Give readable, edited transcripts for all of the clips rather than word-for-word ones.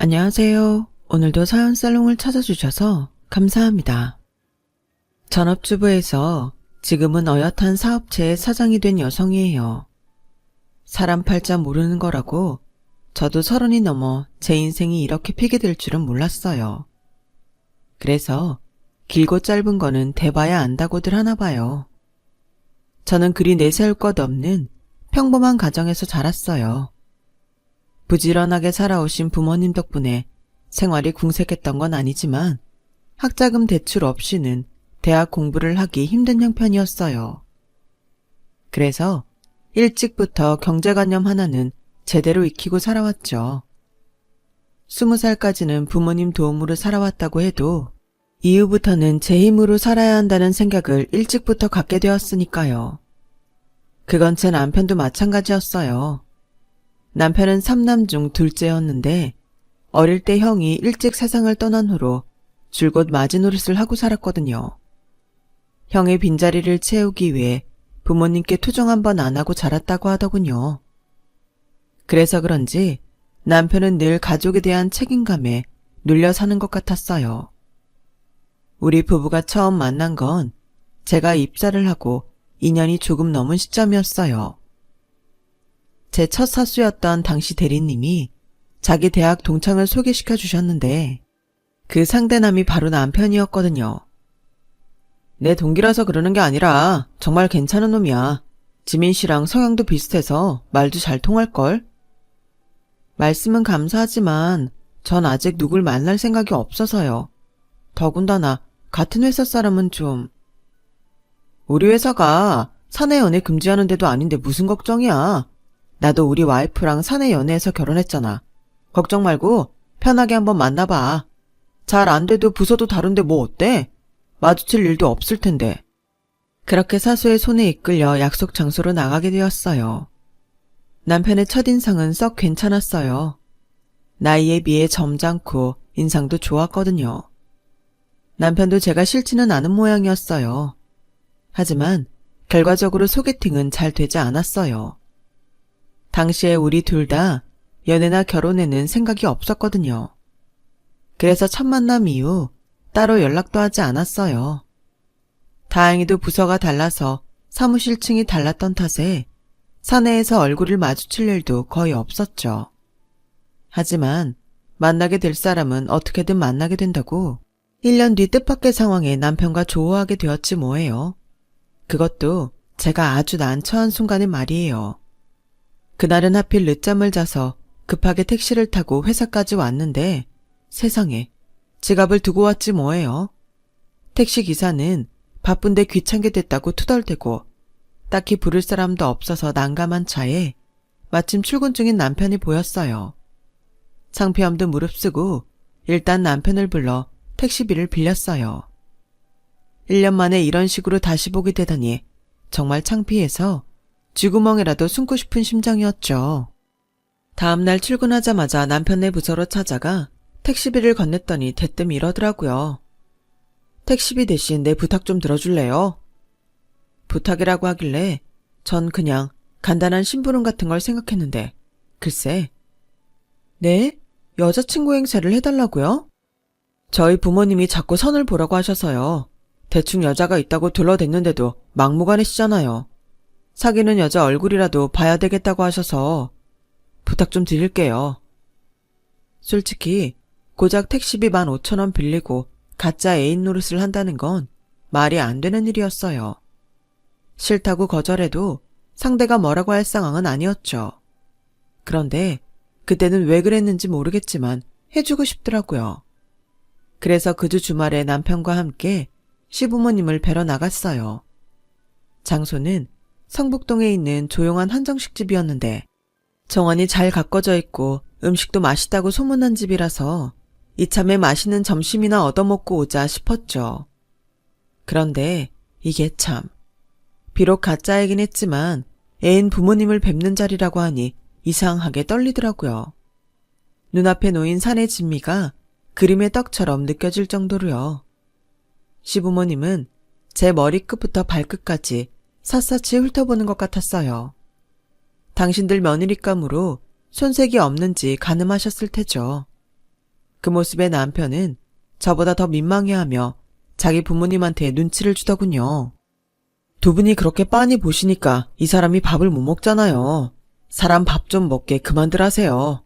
안녕하세요. 오늘도 사연살롱을 찾아주셔서 감사합니다. 전업주부에서 지금은 어엿한 사업체의 사장이 된 여성이에요. 사람 팔자 모르는 거라고 저도 30이 넘어 제 인생이 이렇게 피게 될 줄은 몰랐어요. 그래서 길고 짧은 거는 대봐야 안다고들 하나 봐요. 저는 그리 내세울 것 없는 평범한 가정에서 자랐어요. 부지런하게 살아오신 부모님 덕분에 생활이 궁색했던 건 아니지만 학자금 대출 없이는 대학 공부를 하기 힘든 형편이었어요. 그래서 일찍부터 경제관념 하나는 제대로 익히고 살아왔죠. 20살까지는 부모님 도움으로 살아왔다고 해도 이후부터는 제 힘으로 살아야 한다는 생각을 일찍부터 갖게 되었으니까요. 그건 제 남편도 마찬가지였어요. 남편은 3남 중 둘째였는데 어릴 때 형이 일찍 세상을 떠난 후로 줄곧 마지노릇을 하고 살았거든요. 형의 빈자리를 채우기 위해 부모님께 투정 한 번 안 하고 자랐다고 하더군요. 그래서 그런지 남편은 늘 가족에 대한 책임감에 눌려 사는 것 같았어요. 우리 부부가 처음 만난 건 제가 입사를 하고 2년이 조금 넘은 시점이었어요. 제 첫 사수였던 당시 대리님이 자기 대학 동창을 소개시켜 주셨는데 그 상대남이 바로 남편이었거든요. 내 동기라서 그러는 게 아니라 정말 괜찮은 놈이야. 지민 씨랑 성향도 비슷해서 말도 잘 통할걸? 말씀은 감사하지만 전 아직 누굴 만날 생각이 없어서요. 더군다나 같은 회사 사람은 좀... 우리 회사가 사내 연애 금지하는 데도 아닌데 무슨 걱정이야. 나도 우리 와이프랑 사내 연애해서 결혼했잖아. 걱정 말고 편하게 한번 만나봐. 잘 안 돼도 부서도 다른데 뭐 어때? 마주칠 일도 없을 텐데. 그렇게 사수의 손에 이끌려 약속 장소로 나가게 되었어요. 남편의 첫인상은 썩 괜찮았어요. 나이에 비해 점잖고 인상도 좋았거든요. 남편도 제가 싫지는 않은 모양이었어요. 하지만 결과적으로 소개팅은 잘 되지 않았어요. 당시에 우리 둘 다 연애나 결혼에는 생각이 없었거든요. 그래서 첫 만남 이후 따로 연락도 하지 않았어요. 다행히도 부서가 달라서 사무실 층이 달랐던 탓에 사내에서 얼굴을 마주칠 일도 거의 없었죠. 하지만 만나게 될 사람은 어떻게든 만나게 된다고 1년 뒤 뜻밖의 상황에 남편과 조우하게 되었지 뭐예요. 그것도 제가 아주 난처한 순간의 말이에요. 그날은 하필 늦잠을 자서 급하게 택시를 타고 회사까지 왔는데 세상에 지갑을 두고 왔지 뭐예요. 택시기사는 바쁜데 귀찮게 됐다고 투덜대고 딱히 부를 사람도 없어서 난감한 차에 마침 출근 중인 남편이 보였어요. 창피함도 무릅쓰고 일단 남편을 불러 택시비를 빌렸어요. 1년 만에 이런 식으로 다시 보게 되다니 정말 창피해서 쥐구멍이라도 숨고 싶은 심정이었죠. 다음날 출근하자마자 남편네 부서로 찾아가 택시비를 건넸더니 대뜸 이러더라고요. 택시비 대신 내 부탁 좀 들어줄래요? 부탁이라고 하길래 전 그냥 간단한 심부름 같은 걸 생각했는데 글쎄. 네? 여자친구 행세를 해달라고요? 저희 부모님이 자꾸 선을 보라고 하셔서요. 대충 여자가 있다고 둘러댔는데도 막무가내시잖아요. 사귀는 여자 얼굴이라도 봐야 되겠다고 하셔서 부탁 좀 드릴게요. 솔직히 고작 택시비 15,000원 빌리고 가짜 애인 노릇을 한다는 건 말이 안 되는 일이었어요. 싫다고 거절해도 상대가 뭐라고 할 상황은 아니었죠. 그런데 그때는 왜 그랬는지 모르겠지만 해주고 싶더라고요. 그래서 그 주 주말에 남편과 함께 시부모님을 뵈러 나갔어요. 장소는 성북동에 있는 조용한 한정식집이었는데 정원이 잘 가꿔져 있고 음식도 맛있다고 소문난 집이라서 이참에 맛있는 점심이나 얻어먹고 오자 싶었죠. 그런데 이게 참, 비록 가짜이긴 했지만 애인 부모님을 뵙는 자리라고 하니 이상하게 떨리더라고요. 눈앞에 놓인 산의 진미가 그림의 떡처럼 느껴질 정도로요. 시부모님은 제 머리끝부터 발끝까지 샅샅이 훑어보는 것 같았어요. 당신들 며느리감으로 손색이 없는지 가늠하셨을 테죠. 그 모습에 남편은 저보다 더 민망해하며 자기 부모님한테 눈치를 주더군요. 두 분이 그렇게 빤히 보시니까 이 사람이 밥을 못 먹잖아요. 사람 밥 좀 먹게 그만들 하세요.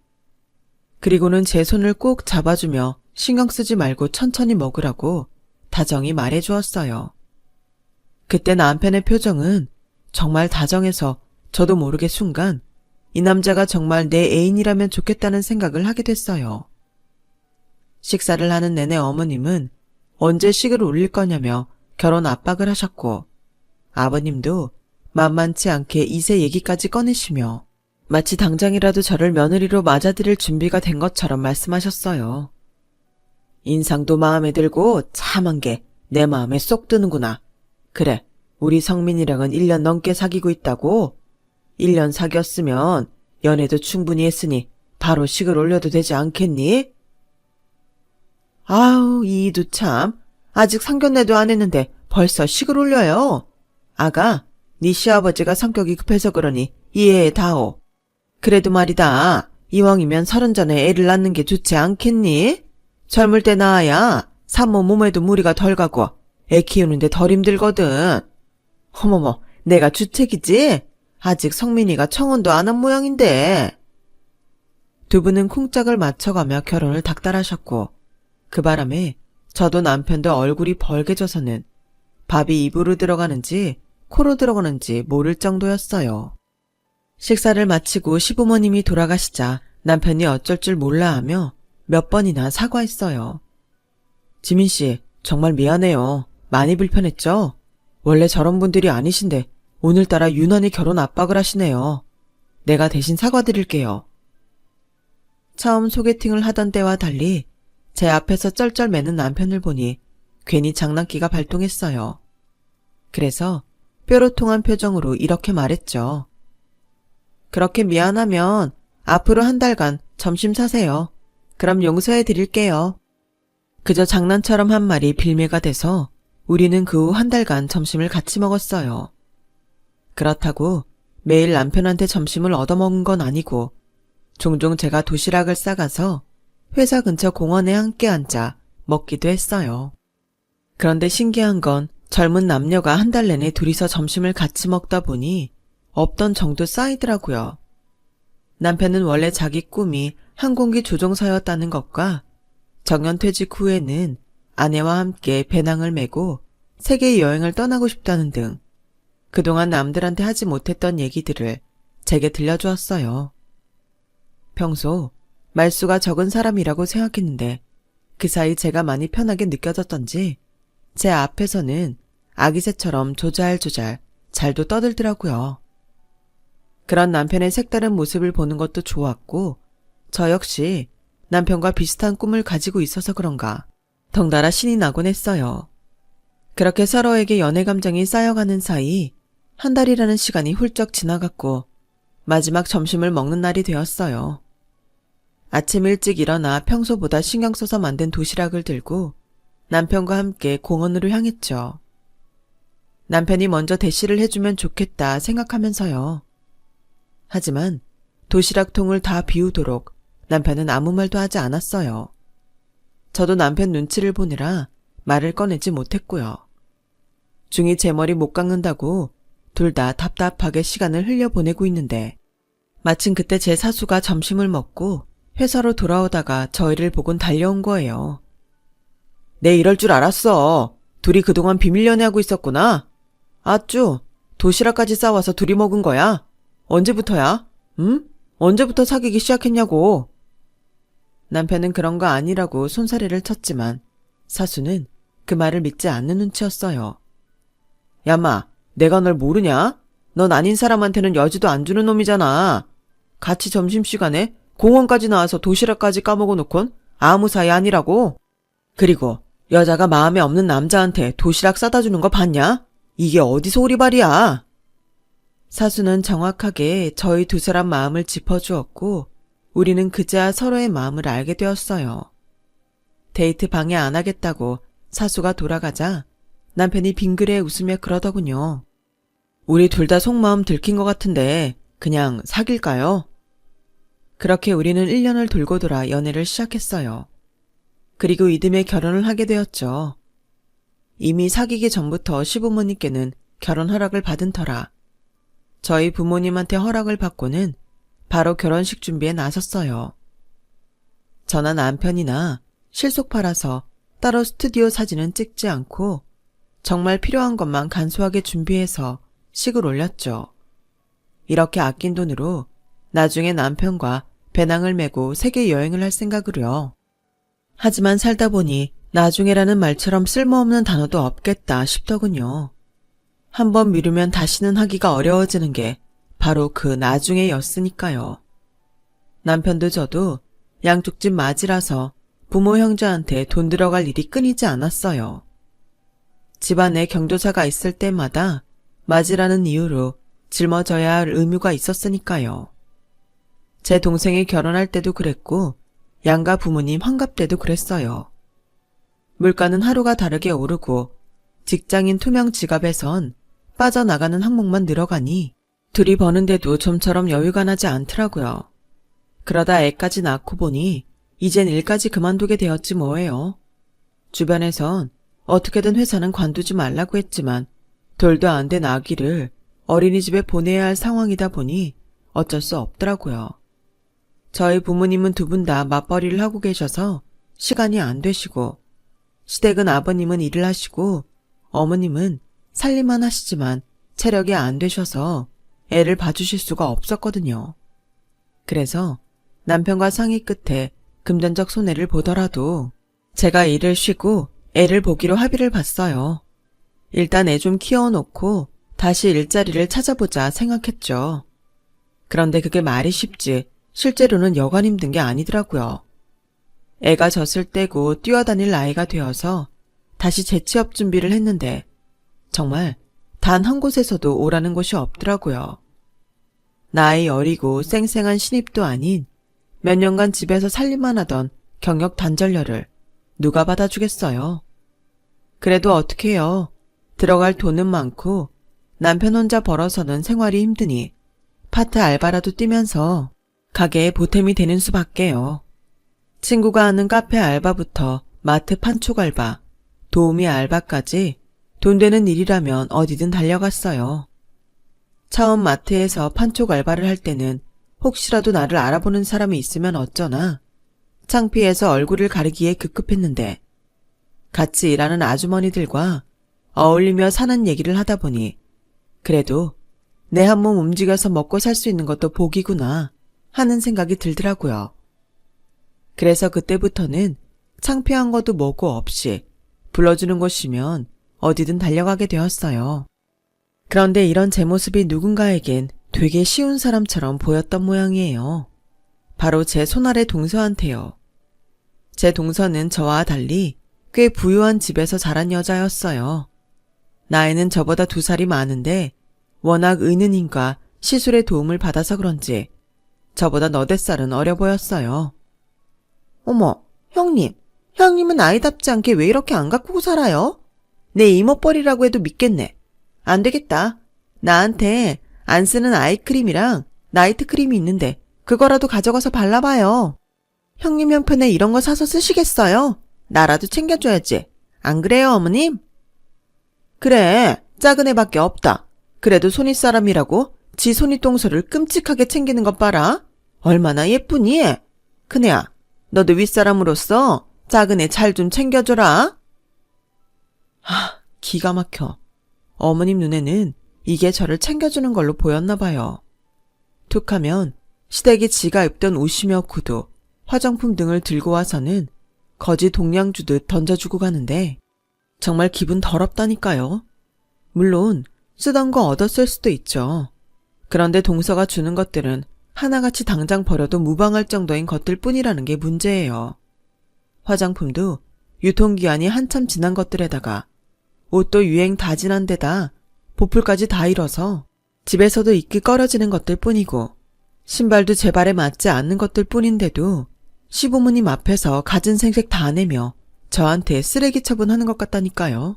그리고는 제 손을 꼭 잡아주며 신경 쓰지 말고 천천히 먹으라고 다정히 말해주었어요. 그때 남편의 표정은 정말 다정해서 저도 모르게 순간 이 남자가 정말 내 애인이라면 좋겠다는 생각을 하게 됐어요. 식사를 하는 내내 어머님은 언제 식을 올릴 거냐며 결혼 압박을 하셨고, 아버님도 만만치 않게 이세 얘기까지 꺼내시며 마치 당장이라도 저를 며느리로 맞아들일 준비가 된 것처럼 말씀하셨어요. 인상도 마음에 들고 참한 게 내 마음에 쏙 드는구나. 그래, 우리 성민이랑은 1년 넘게 사귀고 있다고? 1년 사귀었으면 연애도 충분히 했으니 바로 식을 올려도 되지 않겠니? 아우, 이도 참. 아직 상견례도 안 했는데 벌써 식을 올려요. 아가, 네 시아버지가 성격이 급해서 그러니 이해해 다오. 그래도 말이다. 이왕이면 30 전에 애를 낳는 게 좋지 않겠니? 젊을 때 낳아야 산모 몸에도 무리가 덜 가고 애 키우는데 덜 힘들거든. 어머머, 내가 주책이지? 아직 성민이가 청혼도 안 한 모양인데. 두 분은 쿵짝을 맞춰가며 결혼을 닥달하셨고, 그 바람에 저도 남편도 얼굴이 벌개져서는 밥이 입으로 들어가는지 코로 들어가는지 모를 정도였어요. 식사를 마치고 시부모님이 돌아가시자 남편이 어쩔 줄 몰라 하며 몇 번이나 사과했어요. 지민씨, 정말 미안해요. 많이 불편했죠? 원래 저런 분들이 아니신데 오늘따라 유난히 결혼 압박을 하시네요. 내가 대신 사과드릴게요. 처음 소개팅을 하던 때와 달리 제 앞에서 쩔쩔매는 남편을 보니 괜히 장난기가 발동했어요. 그래서 뾰로통한 표정으로 이렇게 말했죠. 그렇게 미안하면 앞으로 1달간 점심 사세요. 그럼 용서해 드릴게요. 그저 장난처럼 한 말이 빌미가 돼서 우리는 그 후 1달간 점심을 같이 먹었어요. 그렇다고 매일 남편한테 점심을 얻어먹은 건 아니고 종종 제가 도시락을 싸가서 회사 근처 공원에 함께 앉아 먹기도 했어요. 그런데 신기한 건 젊은 남녀가 1달 내내 둘이서 점심을 같이 먹다 보니 없던 정도 쌓이더라고요. 남편은 원래 자기 꿈이 항공기 조종사였다는 것과 정년퇴직 후에는 아내와 함께 배낭을 메고 세계 여행을 떠나고 싶다는 등 그동안 남들한테 하지 못했던 얘기들을 제게 들려주었어요. 평소 말수가 적은 사람이라고 생각했는데 그 사이 제가 많이 편하게 느껴졌던지 제 앞에서는 아기새처럼 조잘조잘 잘도 떠들더라고요. 그런 남편의 색다른 모습을 보는 것도 좋았고 저 역시 남편과 비슷한 꿈을 가지고 있어서 그런가 덩달아 신이 나곤 했어요. 그렇게 서로에게 연애 감정이 쌓여가는 사이 1달이라는 시간이 훌쩍 지나갔고 마지막 점심을 먹는 날이 되었어요. 아침 일찍 일어나 평소보다 신경 써서 만든 도시락을 들고 남편과 함께 공원으로 향했죠. 남편이 먼저 대시를 해주면 좋겠다 생각하면서요. 하지만 도시락통을 다 비우도록 남편은 아무 말도 하지 않았어요. 저도 남편 눈치를 보느라 말을 꺼내지 못했고요. 중이 제 머리 못 깎는다고 둘 다 답답하게 시간을 흘려보내고 있는데 마침 그때 제 사수가 점심을 먹고 회사로 돌아오다가 저희를 보곤 달려온 거예요. 내 이럴 줄 알았어. 둘이 그동안 비밀 연애하고 있었구나. 아쭈, 도시락까지 싸와서 둘이 먹은 거야? 언제부터야? 응? 언제부터 사귀기 시작했냐고. 남편은 그런 거 아니라고 손사래를 쳤지만 사수는 그 말을 믿지 않는 눈치였어요. 야마, 내가 널 모르냐? 넌 아닌 사람한테는 여지도 안 주는 놈이잖아. 같이 점심시간에 공원까지 나와서 도시락까지 까먹어 놓곤 아무 사이 아니라고. 그리고 여자가 마음에 없는 남자한테 도시락 싸다 주는 거 봤냐? 이게 어디서 오리발이야? 사수는 정확하게 저희 두 사람 마음을 짚어주었고 우리는 그제야 서로의 마음을 알게 되었어요. 데이트 방해 안 하겠다고 사수가 돌아가자 남편이 빙그레 웃으며 그러더군요. 우리 둘 다 속마음 들킨 것 같은데 그냥 사귈까요? 그렇게 우리는 1년을 돌고 돌아 연애를 시작했어요. 그리고 이듬해 결혼을 하게 되었죠. 이미 사귀기 전부터 시부모님께는 결혼 허락을 받은 터라 저희 부모님한테 허락을 받고는 바로 결혼식 준비에 나섰어요. 저나 남편이나 실속팔아서 따로 스튜디오 사진은 찍지 않고 정말 필요한 것만 간소하게 준비해서 식을 올렸죠. 이렇게 아낀 돈으로 나중에 남편과 배낭을 메고 세계 여행을 할 생각으로요. 하지만 살다 보니 나중에라는 말처럼 쓸모없는 단어도 없겠다 싶더군요. 한번 미루면 다시는 하기가 어려워지는 게 바로 그 나중에였으니까요. 남편도 저도 양쪽 집 맞이라서 부모 형제한테 돈 들어갈 일이 끊이지 않았어요. 집안에 경조사가 있을 때마다 맞이라는 이유로 짊어져야 할 의무가 있었으니까요. 제 동생이 결혼할 때도 그랬고 양가 부모님 환갑 때도 그랬어요. 물가는 하루가 다르게 오르고 직장인 투명 지갑에선 빠져나가는 항목만 늘어가니 둘이 버는데도 좀처럼 여유가 나지 않더라고요. 그러다 애까지 낳고 보니 이젠 일까지 그만두게 되었지 뭐예요. 주변에선 어떻게든 회사는 관두지 말라고 했지만 돌도 안 된 아기를 어린이집에 보내야 할 상황이다 보니 어쩔 수 없더라고요. 저희 부모님은 두 분 다 맞벌이를 하고 계셔서 시간이 안 되시고 시댁은 아버님은 일을 하시고 어머님은 살림만 하시지만 체력이 안 되셔서 애를 봐주실 수가 없었거든요. 그래서 남편과 상의 끝에 금전적 손해를 보더라도 제가 일을 쉬고 애를 보기로 합의를 봤어요. 일단 애 좀 키워놓고 다시 일자리를 찾아보자 생각했죠. 그런데 그게 말이 쉽지 실제로는 여간 힘든 게 아니더라고요. 애가 젖을 떼고 뛰어다닐 나이가 되어서 다시 재취업 준비를 했는데 정말 단 한 곳에서도 오라는 곳이 없더라고요. 나이 어리고 쌩쌩한 신입도 아닌 몇 년간 집에서 살림만 하던 경력 단절녀를 누가 받아주겠어요. 그래도 어떡해요. 들어갈 돈은 많고 남편 혼자 벌어서는 생활이 힘드니 파트 알바라도 뛰면서 가게에 보탬이 되는 수밖에요. 친구가 하는 카페 알바부터 마트 판촉 알바, 도우미 알바까지 돈 되는 일이라면 어디든 달려갔어요. 처음 마트에서 판촉 알바를 할 때는 혹시라도 나를 알아보는 사람이 있으면 어쩌나 창피해서 얼굴을 가리기에 급급했는데 같이 일하는 아주머니들과 어울리며 사는 얘기를 하다 보니 그래도 내 한 몸 움직여서 먹고 살 수 있는 것도 복이구나 하는 생각이 들더라고요. 그래서 그때부터는 창피한 것도 뭐고 없이 불러주는 곳이면 어디든 달려가게 되었어요. 그런데 이런 제 모습이 누군가에겐 되게 쉬운 사람처럼 보였던 모양이에요. 바로 제 손아래 동서한테요. 제 동서는 저와 달리 꽤 부유한 집에서 자란 여자였어요. 나이는 저보다 2살이 많은데 워낙 의느님과 시술의 도움을 받아서 그런지 저보다 너댓 살은 어려 보였어요. 어머, 형님은 아이답지 않게 왜 이렇게 안 가꾸고 살아요? 내 이모뻘이라고 해도 믿겠네. 안 되겠다. 나한테 안 쓰는 아이크림이랑 나이트크림이 있는데 그거라도 가져가서 발라봐요. 형님 형편에 이런 거 사서 쓰시겠어요? 나라도 챙겨줘야지. 안 그래요, 어머님? 그래, 작은 애밖에 없다. 그래도 손윗사람이라고 지 손윗동서를 끔찍하게 챙기는 것 봐라. 얼마나 예쁘니? 큰애야, 너도 윗사람으로서 작은 애 잘 좀 챙겨줘라. 기가 막혀. 어머님 눈에는 이게 저를 챙겨주는 걸로 보였나 봐요. 툭하면 시댁에 지가 입던 옷이며 구두, 화장품 등을 들고 와서는 거지 동량 주듯 던져주고 가는데 정말 기분 더럽다니까요. 물론 쓰던 거 얻었을 수도 있죠. 그런데 동서가 주는 것들은 하나같이 당장 버려도 무방할 정도인 것들 뿐이라는 게 문제예요. 화장품도 유통기한이 한참 지난 것들에다가 옷도 유행 다 지난 데다 보풀까지 다 잃어서 집에서도 입기 꺼려지는 것들 뿐이고 신발도 제 발에 맞지 않는 것들 뿐인데도 시부모님 앞에서 갖은 생색 다 내며 저한테 쓰레기 처분하는 것 같다니까요.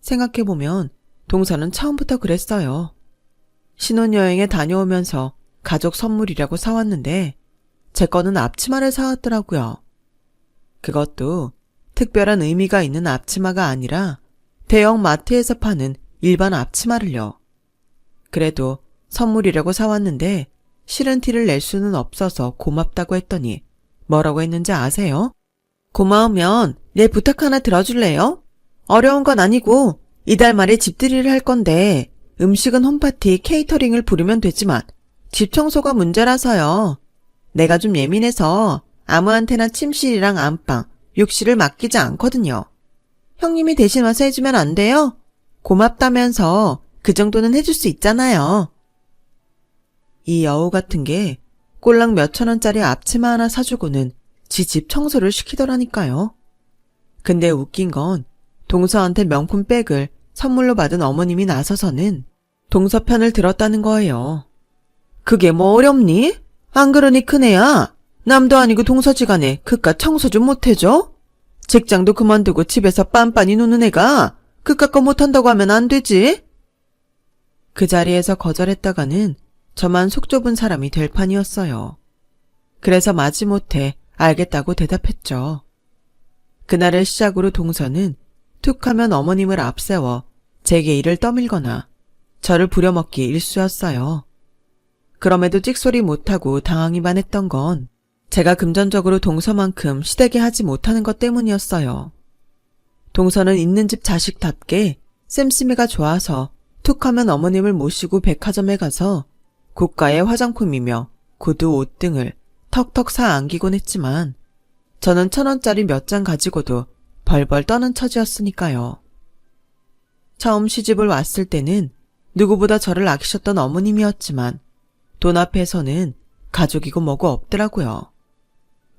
생각해보면 동서는 처음부터 그랬어요. 신혼여행에 다녀오면서 가족 선물이라고 사왔는데 제 거는 앞치마를 사왔더라고요. 그것도 특별한 의미가 있는 앞치마가 아니라 대형 마트에서 파는 일반 앞치마를요. 그래도 선물이라고 사왔는데 싫은 티를 낼 수는 없어서 고맙다고 했더니 뭐라고 했는지 아세요? 고마우면 내 부탁 하나 들어줄래요? 어려운 건 아니고 이달 말에 집들이를 할 건데 음식은 홈파티 케이터링을 부르면 되지만 집 청소가 문제라서요. 내가 좀 예민해서 아무한테나 침실이랑 안방, 욕실을 맡기지 않거든요. 형님이 대신 와서 해주면 안 돼요? 고맙다면서 그 정도는 해줄 수 있잖아요. 이 여우 같은 게 꼴랑 몇천 원짜리 앞치마 하나 사주고는 지 집 청소를 시키더라니까요. 근데 웃긴 건 동서한테 명품 백을 선물로 받은 어머님이 나서서는 동서 편을 들었다는 거예요. 그게 뭐 어렵니? 안 그러니 큰애야. 남도 아니고 동서지간에 그깟 청소 좀 못해줘? 직장도 그만두고 집에서 빤빤히 노는 애가 그깟 거 못한다고 하면 안 되지? 그 자리에서 거절했다가는 저만 속 좁은 사람이 될 판이었어요. 그래서 마지못해 알겠다고 대답했죠. 그날을 시작으로 동서는 툭 하면 어머님을 앞세워 제게 이를 떠밀거나 저를 부려먹기 일쑤였어요. 그럼에도 찍소리 못하고 당하기만 했던 건 제가 금전적으로 동서만큼 시대게 하지 못하는 것 때문이었어요. 동서는 있는 집 자식답게 쌤씨미가 좋아서 툭 하면 어머님을 모시고 백화점에 가서 고가의 화장품이며 구두, 옷 등을 턱턱 사 안기곤 했지만 저는 1,000원짜리 몇 장 가지고도 벌벌 떠는 처지였으니까요. 처음 시집을 왔을 때는 누구보다 저를 아끼셨던 어머님이었지만 돈 앞에서는 가족이고 뭐고 없더라고요.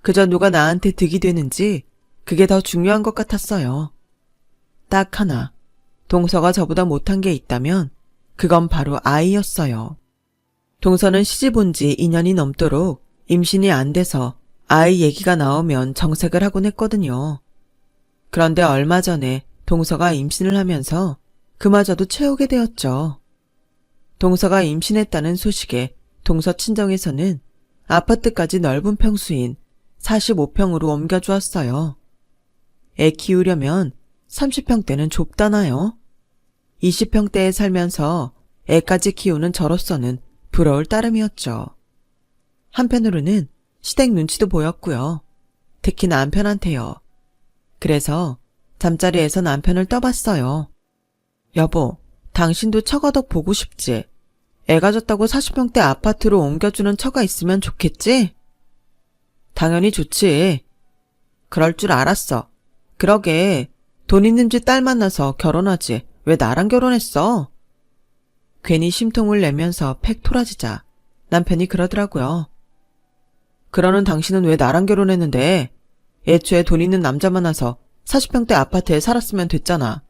그저 누가 나한테 득이 되는지 그게 더 중요한 것 같았어요. 딱 하나, 동서가 저보다 못한 게 있다면 그건 바로 아이였어요. 동서는 시집 온 지 2년이 넘도록 임신이 안 돼서 아이 얘기가 나오면 정색을 하곤 했거든요. 그런데 얼마 전에 동서가 임신을 하면서 그마저도 채우게 되었죠. 동서가 임신했다는 소식에 동서 친정에서는 아파트까지 넓은 평수인 45평으로 옮겨주었어요. 애 키우려면 30평대는 좁다나요? 20평대에 살면서 애까지 키우는 저로서는 부러울 따름이었죠. 한편으로는 시댁 눈치도 보였고요. 특히 남편한테요. 그래서 잠자리에서 남편을 떠봤어요. 여보, 당신도 처가덕 보고 싶지? 애가 졌다고 40평대 아파트로 옮겨주는 처가 있으면 좋겠지? 당연히 좋지. 그럴 줄 알았어. 그러게 돈 있는 집 딸 만나서 결혼하지 왜 나랑 결혼했어? 괜히 심통을 내면서 팩 토라지자 남편이 그러더라고요. 그러는 당신은 왜 나랑 결혼했는데? 애초에 돈 있는 남자 만나서 40평대 아파트에 살았으면 됐잖아.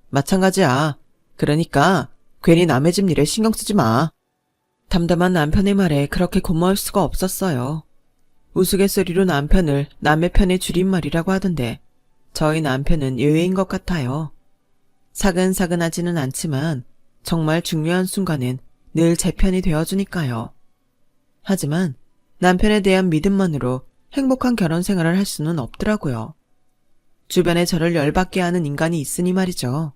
마찬가지야. 그러니까 괜히 남의 집 일에 신경 쓰지 마. 담담한 남편의 말에 그렇게 고마울 수가 없었어요. 우스갯소리로 남편을 남의 편의 줄임말이라고 하던데 저희 남편은 예외인 것 같아요. 사근사근하지는 않지만 정말 중요한 순간엔 늘 제 편이 되어주니까요. 하지만 남편에 대한 믿음만으로 행복한 결혼 생활을 할 수는 없더라고요. 주변에 저를 열받게 하는 인간이 있으니 말이죠.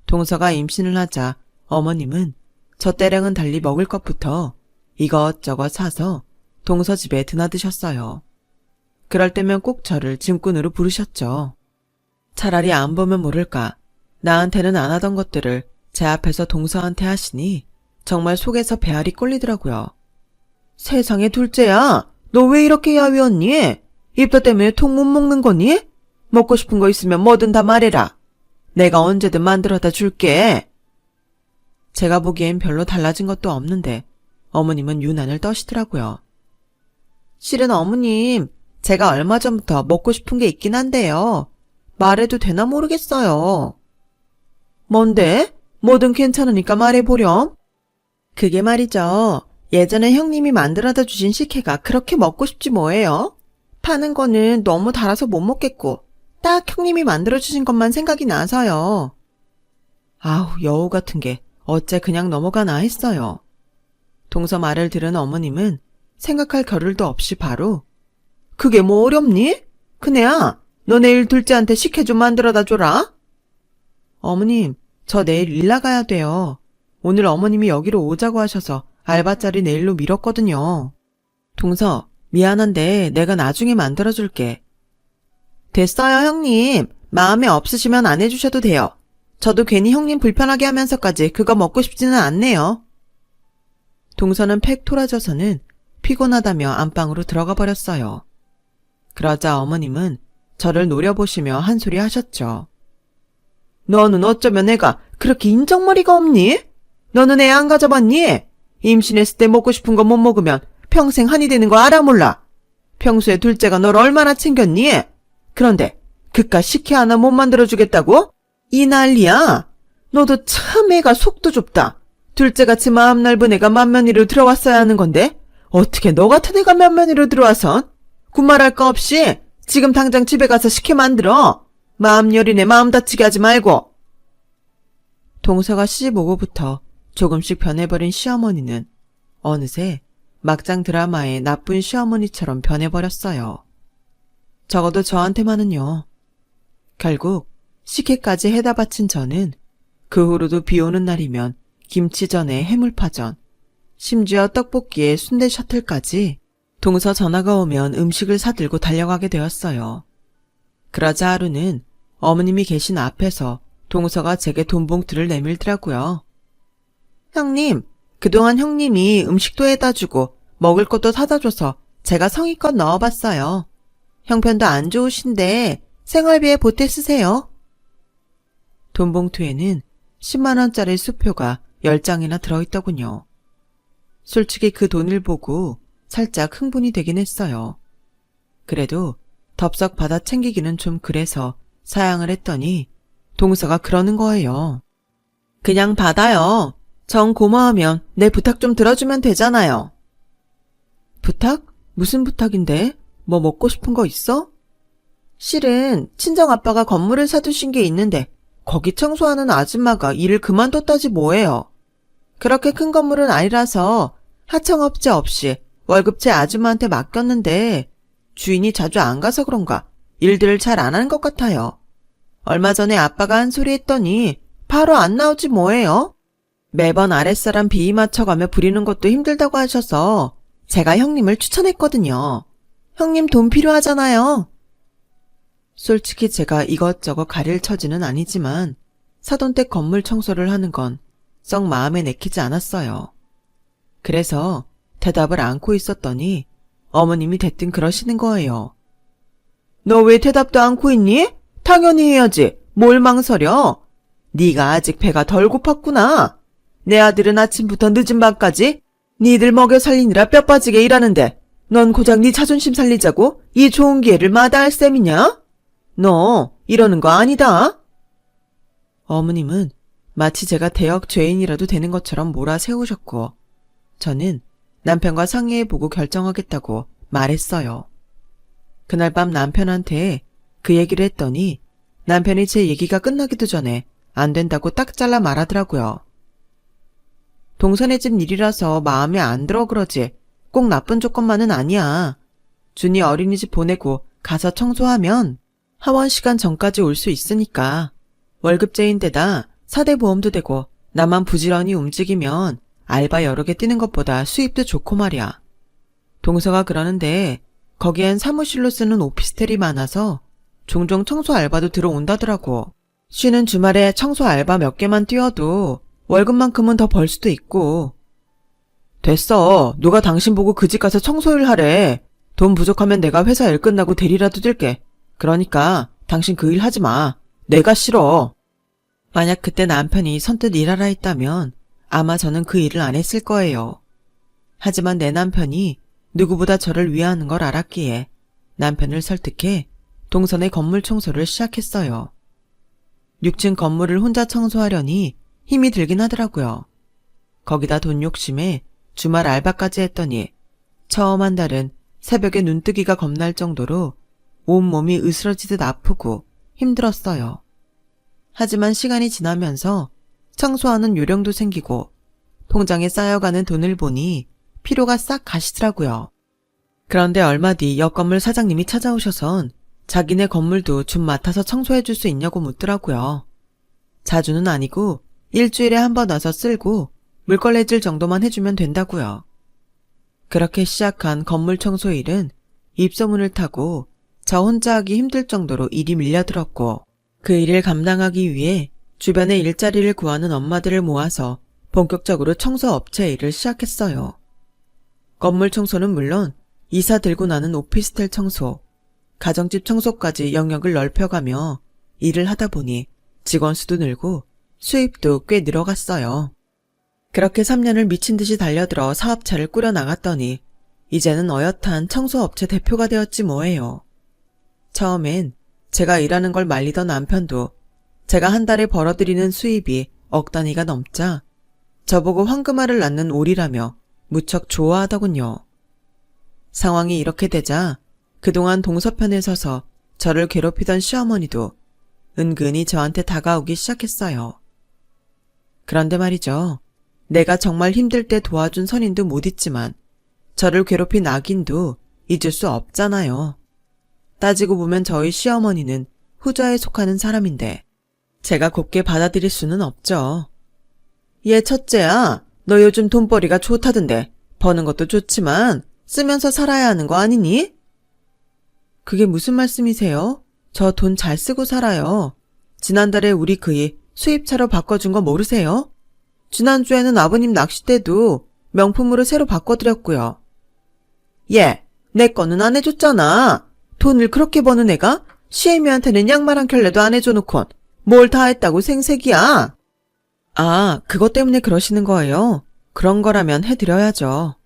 동서가 임신을 하자 어머님은 저 때랑은 달리 먹을 것부터 이것저것 사서 동서 집에 드나드셨어요. 그럴 때면 꼭 저를 짐꾼으로 부르셨죠. 차라리 안 보면 모를까 나한테는 안 하던 것들을 제 앞에서 동서한테 하시니 정말 속에서 배알이 꼴리더라고요. 세상에 둘째야, 너 왜 이렇게 야위었니? 입덧 때문에 통 못 먹는 거니? 먹고 싶은 거 있으면 뭐든 다 말해라. 내가 언제든 만들어다 줄게. 제가 보기엔 별로 달라진 것도 없는데 어머님은 유난을 떠시더라고요. 실은 어머님, 제가 얼마 전부터 먹고 싶은 게 있긴 한데요. 말해도 되나 모르겠어요. 뭔데? 뭐든 괜찮으니까 말해보렴. 그게 말이죠. 예전에 형님이 만들어다 주신 식혜가 그렇게 먹고 싶지 뭐예요? 파는 거는 너무 달아서 못 먹겠고 딱 형님이 만들어주신 것만 생각이 나서요. 아우, 여우 같은 게 어째 그냥 넘어가나 했어요. 동서 말을 들은 어머님은 생각할 겨를도 없이 바로 그게 뭐 어렵니? 큰애야, 너 내일 둘째한테 식혜 좀 만들어다 줘라. 어머님, 저 내일 일 나가야 돼요. 오늘 어머님이 여기로 오자고 하셔서 알바자리 내일로 미뤘거든요. 동서, 미안한데 내가 나중에 만들어줄게. 됐어요, 형님. 마음에 없으시면 안 해주셔도 돼요. 저도 괜히 형님 불편하게 하면서까지 그거 먹고 싶지는 않네요. 동서는 팩 토라져서는 피곤하다며 안방으로 들어가 버렸어요. 그러자 어머님은 저를 노려보시며 한 소리 하셨죠. 너는 어쩌면 애가 그렇게 인정머리가 없니? 너는 애 안 가져봤니? 임신했을 때 먹고 싶은 거 못 먹으면 평생 한이 되는 거 알아 몰라? 평소에 둘째가 널 얼마나 챙겼니? 그런데 그깟 식혜 하나 못 만들어주겠다고? 이 난리야. 너도 참 애가 속도 좁다. 둘째같이 마음 넓은 애가 맏며느리로 들어왔어야 하는 건데 어떻게 너 같은 애가 맏며느리로 들어와선? 군말할 거 없이 지금 당장 집에 가서 식혜 만들어. 마음 여린 애 마음 다치게 하지 말고. 동서가 시집 오고부터 조금씩 변해버린 시어머니는 어느새 막장 드라마의 나쁜 시어머니처럼 변해버렸어요. 적어도 저한테만은요. 결국 식혜까지 해다 바친 저는 그 후로도 비 오는 날이면 김치전에 해물파전, 심지어 떡볶이에 순대 셔틀까지 동서 전화가 오면 음식을 사들고 달려가게 되었어요. 그러자 하루는 어머님이 계신 앞에서 동서가 제게 돈봉투를 내밀더라고요. 형님, 그동안 형님이 음식도 해다 주고 먹을 것도 사다 줘서 제가 성의껏 넣어봤어요. 형편도 안 좋으신데 생활비에 보태 쓰세요. 돈봉투에는 10만원짜리 수표가 10장이나 들어있더군요. 솔직히 그 돈을 보고 살짝 흥분이 되긴 했어요. 그래도 덥석 받아 챙기기는 좀 그래서 사양을 했더니 동서가 그러는 거예요. 그냥 받아요. 정 고마우면 내 부탁 좀 들어주면 되잖아요. 부탁? 무슨 부탁인데? 뭐 먹고 싶은 거 있어? 실은 친정아빠가 건물을 사두신 게 있는데 거기 청소하는 아줌마가 일을 그만뒀다지 뭐예요. 그렇게 큰 건물은 아니라서 하청업체 없이 월급제 아줌마한테 맡겼는데 주인이 자주 안 가서 그런가 일들을 잘 안 하는 것 같아요. 얼마 전에 아빠가 한 소리 했더니 바로 안 나오지 뭐예요. 매번 아랫사람 비위 맞춰가며 부리는 것도 힘들다고 하셔서 제가 형님을 추천했거든요. 형님 돈 필요하잖아요. 솔직히 제가 이것저것 가릴 처지는 아니지만 사돈댁 건물 청소를 하는 건 썩 마음에 내키지 않았어요. 그래서 대답을 않고 있었더니 어머님이 대뜸 그러시는 거예요. 너 왜 대답도 않고 있니? 당연히 해야지. 뭘 망설여? 네가 아직 배가 덜 고팠구나. 내 아들은 아침부터 늦은 밤까지 니들 먹여 살리느라 뼈 빠지게 일하는데 넌 고작 네 자존심 살리자고 이 좋은 기회를 마다할 셈이냐? 너 이러는 거 아니다. 어머님은 마치 제가 대역 죄인이라도 되는 것처럼 몰아세우셨고 저는 남편과 상의해보고 결정하겠다고 말했어요. 그날 밤 남편한테 그 얘기를 했더니 남편이 제 얘기가 끝나기도 전에 안 된다고 딱 잘라 말하더라고요. 동선의 집 일이라서 마음에 안 들어 그러지 꼭 나쁜 조건만은 아니야. 준이 어린이집 보내고 가서 청소하면 하원 시간 전까지 올 수 있으니까 월급제인데다 사대보험도 되고 나만 부지런히 움직이면 알바 여러 개 뛰는 것보다 수입도 좋고 말이야. 동서가 그러는데 거기엔 사무실로 쓰는 오피스텔이 많아서 종종 청소 알바도 들어온다더라고. 쉬는 주말에 청소 알바 몇 개만 뛰어도 월급만큼은 더 벌 수도 있고. 됐어. 누가 당신 보고 그 집 가서 청소일 하래. 돈 부족하면 내가 회사 일 끝나고 대리라도 들게. 그러니까 당신 그 일 하지 마. 내가 싫어. 만약 그때 남편이 선뜻 일하라 했다면 아마 저는 그 일을 안 했을 거예요. 하지만 내 남편이 누구보다 저를 위하는 걸 알았기에 남편을 설득해 동선의 건물 청소를 시작했어요. 6층 건물을 혼자 청소하려니 힘이 들긴 하더라고요. 거기다 돈 욕심에 주말 알바까지 했더니 처음 한 달은 새벽에 눈뜨기가 겁날 정도로 온몸이 으스러지듯 아프고 힘들었어요. 하지만 시간이 지나면서 청소하는 요령도 생기고 통장에 쌓여가는 돈을 보니 피로가 싹 가시더라고요. 그런데 얼마 뒤 옆 건물 사장님이 찾아오셔선 자기네 건물도 좀 맡아서 청소해 줄 수 있냐고 묻더라고요. 자주는 아니고 일주일에 한 번 와서 쓸고 물걸레질 정도만 해주면 된다고요. 그렇게 시작한 건물 청소 일은 입소문을 타고 저 혼자 하기 힘들 정도로 일이 밀려들었고, 그 일을 감당하기 위해 주변에 일자리를 구하는 엄마들을 모아서 본격적으로 청소 업체 일을 시작했어요. 건물 청소는 물론 이사 들고 나는 오피스텔 청소, 가정집 청소까지 영역을 넓혀가며 일을 하다 보니 직원 수도 늘고 수입도 꽤 늘어갔어요. 그렇게 3년을 미친 듯이 달려들어 사업차를 꾸려 나갔더니 이제는 어엿한 청소업체 대표가 되었지 뭐예요. 처음엔 제가 일하는 걸 말리던 남편도 제가 한 달에 벌어들이는 수입이 억 단위가 넘자 저보고 황금알을 낳는 오리라며 무척 좋아하더군요. 상황이 이렇게 되자 그동안 동서편에 서서 저를 괴롭히던 시어머니도 은근히 저한테 다가오기 시작했어요. 그런데 말이죠. 내가 정말 힘들 때 도와준 선인도 못 잊지만 저를 괴롭힌 악인도 잊을 수 없잖아요. 따지고 보면 저희 시어머니는 후자에 속하는 사람인데 제가 곱게 받아들일 수는 없죠. 얘 첫째야, 너 요즘 돈벌이가 좋다던데 버는 것도 좋지만 쓰면서 살아야 하는 거 아니니? 그게 무슨 말씀이세요? 저 돈 잘 쓰고 살아요. 지난달에 우리 그이 수입차로 바꿔준 거 모르세요? 지난주에는 아버님 낚싯대도 명품으로 새로 바꿔드렸고요. 얘, 내 거는 안 해줬잖아. 돈을 그렇게 버는 애가 시애미한테는 양말 한 켤레도 안 해줘놓곤 뭘 다 했다고 생색이야. 아, 그것 때문에 그러시는 거예요? 그런 거라면 해드려야죠.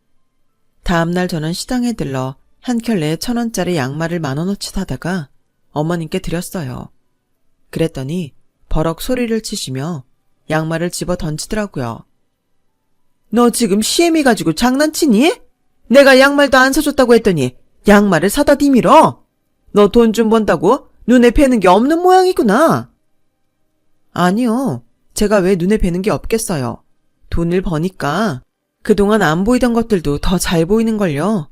다음날 저는 시장에 들러 한 켤레에 1,000원짜리 양말을 10,000원어치 사다가 어머님께 드렸어요. 그랬더니 버럭 소리를 치시며 양말을 집어 던지더라고요. 너 지금 시애미 가지고 장난치니? 내가 양말도 안 사줬다고 했더니 양말을 사다 디밀어? 너 돈 좀 번다고 눈에 뵈는 게 없는 모양이구나. 아니요. 제가 왜 눈에 뵈는 게 없겠어요. 돈을 버니까 그동안 안 보이던 것들도 더 잘 보이는걸요.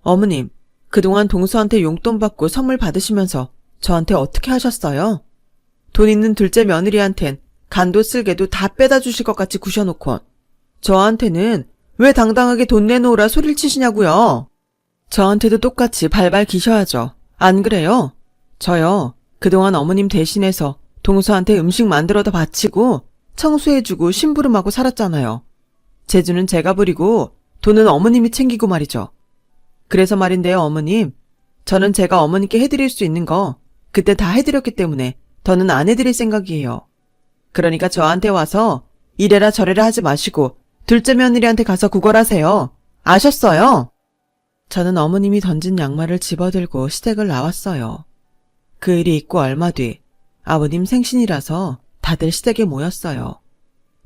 어머님, 그동안 동서한테 용돈 받고 선물 받으시면서 저한테 어떻게 하셨어요? 돈 있는 둘째 며느리한텐 간도 쓸개도 다 빼다 주실 것 같이 구셔놓고 저한테는 왜 당당하게 돈 내놓으라 소리를 치시냐고요. 저한테도 똑같이 발발 기셔야죠. 안 그래요? 저요, 그동안 어머님 대신해서 동서한테 음식 만들어다 바치고 청소해주고 심부름하고 살았잖아요. 재주는 제가 부리고 돈은 어머님이 챙기고 말이죠. 그래서 말인데요, 어머님. 저는 제가 어머니께 해드릴 수 있는 거 그때 다 해드렸기 때문에 더는 안 해드릴 생각이에요. 그러니까 저한테 와서 이래라 저래라 하지 마시고 둘째 며느리한테 가서 구걸하세요. 아셨어요? 저는 어머님이 던진 양말을 집어들고 시댁을 나왔어요. 그 일이 있고 얼마 뒤 아버님 생신이라서 다들 시댁에 모였어요.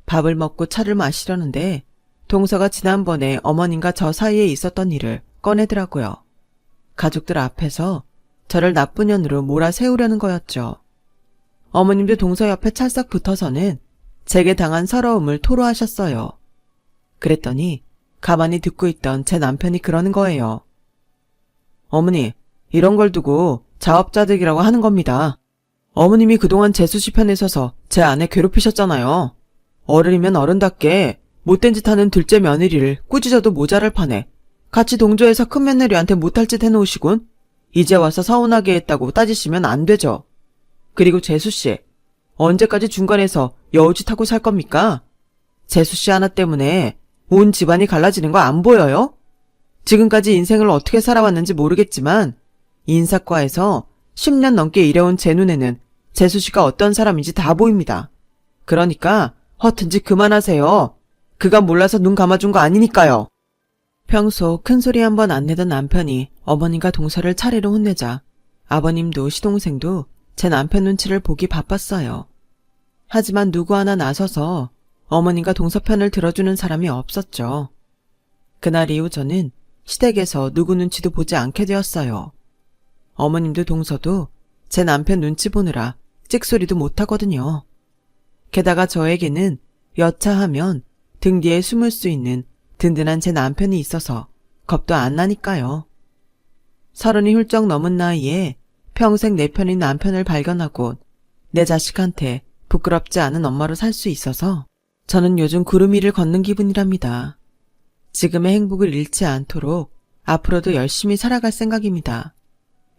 밥을 먹고 차를 마시려는데 동서가 지난번에 어머님과 저 사이에 있었던 일을 꺼내더라고요. 가족들 앞에서 저를 나쁜 년으로 몰아세우려는 거였죠. 어머님도 동서 옆에 찰싹 붙어서는 제게 당한 서러움을 토로하셨어요. 그랬더니 가만히 듣고 있던 제 남편이 그러는 거예요. 어머니, 이런 걸 두고 자업자득이라고 하는 겁니다. 어머님이 그동안 재수씨 편에 서서 제 아내 괴롭히셨잖아요. 어른이면 어른답게 못된 짓 하는 둘째 며느리를 꾸짖어도 모자랄 판에 같이 동조해서 큰 며느리한테 못할 짓 해놓으시군. 이제 와서 서운하게 했다고 따지시면 안 되죠. 그리고 재수씨, 언제까지 중간에서 여우짓하고 살 겁니까? 재수씨 하나 때문에 온 집안이 갈라지는 거 안 보여요? 지금까지 인생을 어떻게 살아왔는지 모르겠지만 인사과에서 10년 넘게 일해온 제 눈에는 재수씨가 어떤 사람인지 다 보입니다. 그러니까 허튼 짓 그만하세요. 그가 몰라서 눈 감아준 거 아니니까요. 평소 큰소리 한 번 안 내던 남편이 어머님과 동서를 차례로 혼내자 아버님도 시동생도 제 남편 눈치를 보기 바빴어요. 하지만 누구 하나 나서서 어머님과 동서 편을 들어주는 사람이 없었죠. 그날 이후 저는 시댁에서 누구 눈치도 보지 않게 되었어요. 어머님도 동서도 제 남편 눈치 보느라 찍소리도 못하거든요. 게다가 저에게는 여차하면 등 뒤에 숨을 수 있는 든든한 제 남편이 있어서 겁도 안 나니까요. 30이 훌쩍 넘은 나이에 평생 내 편인 남편을 발견하고 내 자식한테 부끄럽지 않은 엄마로 살 수 있어서 저는 요즘 구름 위를 걷는 기분이랍니다. 지금의 행복을 잃지 않도록 앞으로도 열심히 살아갈 생각입니다.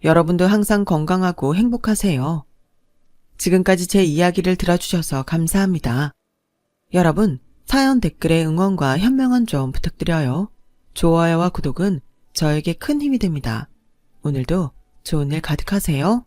여러분도 항상 건강하고 행복하세요. 지금까지 제 이야기를 들어주셔서 감사합니다. 여러분, 사연 댓글에 응원과 현명한 좀 부탁드려요. 좋아요와 구독은 저에게 큰 힘이 됩니다. 오늘도 좋은 일 가득하세요.